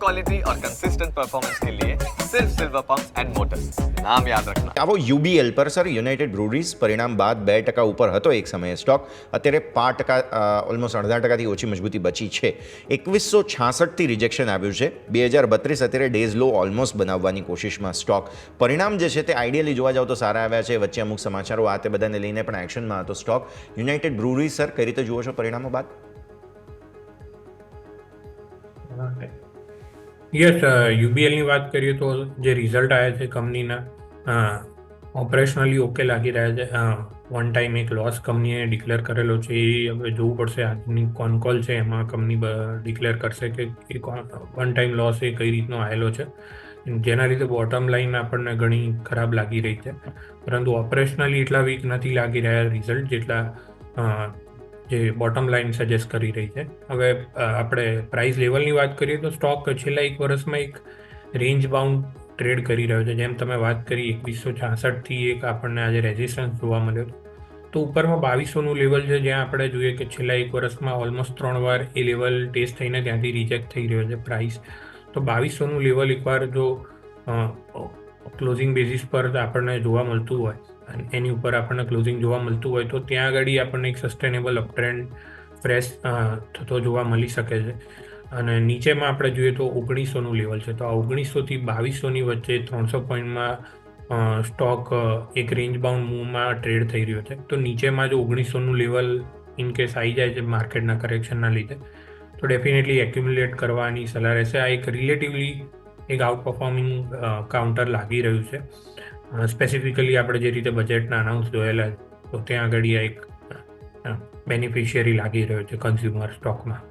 Quality और consistent performance के लिए सिर्फ सिल्वर पंप्स एंड मोटर्स, नाम याद रखना। આવો યુબીએલ પર સર યુનાઇટેડ બ્રુવરીઝ પરિણામ બાદ 2% ઉપર હતો એક સમયે સ્ટોક, અત્યારે 5%, ઓલમોસ્ટ 0.5%થી ઓછી મજબૂતી બચી છે. 2166થી રિજેક્શન આવ્યું છે. 2032 અત્યારે ડેઝ લો ઓલમોસ્ટ બનાવવાની કોશિશમાં સ્ટોક. પરિણામ જે છે તે આઈડિયલી જોવા જાવ તો સારા આવ્યા છે. વચ્ચે અમુક સમાચારો આ તે બધાને લઈને પણ એક્શનમાં હતો સ્ટોક. યુનાઇટેડ બ્રુવરીઝ સર કઈ રીતે જુઓ છો પરિણામો બાદ? યસ, યુબીએલની વાત કરીએ તો જે રિઝલ્ટ આવ્યા છે કંપનીના ઓપરેશનલી ઓકે લાગી રહ્યા છે. વન ટાઈમ એક લોસ કંપનીએ ડિક્લેર કરેલો છે, એ હવે જોવું પડશે. આજની કોન કોલ છે એમાં કંપની ડિક્લેર કરશે કે એ વન ટાઈમ લોસ એ કઈ રીતનો આવેલો છે, જેના લીધે બોટમ લાઈન આપણને ઘણી ખરાબ લાગી રહી છે. પરંતુ ઓપરેશનલી એટલા વીક નથી લાગી રહ્યા રિઝલ્ટ જેટલા જે બોટમ લાઈન સજેસ્ટ કરી રહી છે. હવે આપણે પ્રાઇસ લેવલની વાત કરીએ તો સ્ટોક છેલ્લા એક વર્ષમાં એક રેન્જ બાઉન્ડ ટ્રેડ કરી રહ્યો છે. જેમ તમે વાત કરી 2166થી એક આપણને આજે રેઝિસ્ટન્સ જોવા મળ્યો તો ઉપરમાં 2200નું લેવલ છે, જ્યાં આપણે જોઈએ કે છેલ્લા એક વર્ષમાં ઓલમોસ્ટ 3 વાર એ લેવલ ટેસ્ટ થઈને ત્યાંથી રિજેક્ટ થઈ રહ્યો છે પ્રાઇસ. તો 2200નું લેવલ એકવાર જો ક્લોઝિંગ બેઝિસ પર આપણને જોવા મળતું હોય, એની ઉપર આપણને ક્લોઝિંગ જોવા મળતું હોય તો ત્યાં આગળ આપણને એક સસ્ટેનેબલ અપટ્રેન્ડ ફ્રેશ થતો જોવા મળી શકે છે. અને નીચેમાં આપણે જોઈએ તો 1900નું લેવલ છે. તો આ 1900થી 2200ની વચ્ચે 300 પોઈન્ટમાં સ્ટોક એક રેન્જ બાઉન્ડ મૂવમાં ટ્રેડ થઈ રહ્યો છે. તો નીચેમાં જો 1900નું લેવલ ઇન કેસ આવી જાય છે માર્કેટના કરેક્શનના લીધે તો ડેફિનેટલી એક્યુમ્યુલેટ કરવાની સલાહ રહેશે. આ એક રિલેટિવલી એક આઉટ પરફોર્મિંગ કાઉન્ટર લાગી રહ્યું છે. સ્પેસિફિકલી આપણે જે રીતે બજેટના અનાઉન્સ જોયેલા તો ત્યાં આગળ એક બેનિફિશિયરી લાગી રહ્યો છે કન્ઝ્યુમર સ્ટોકમાં.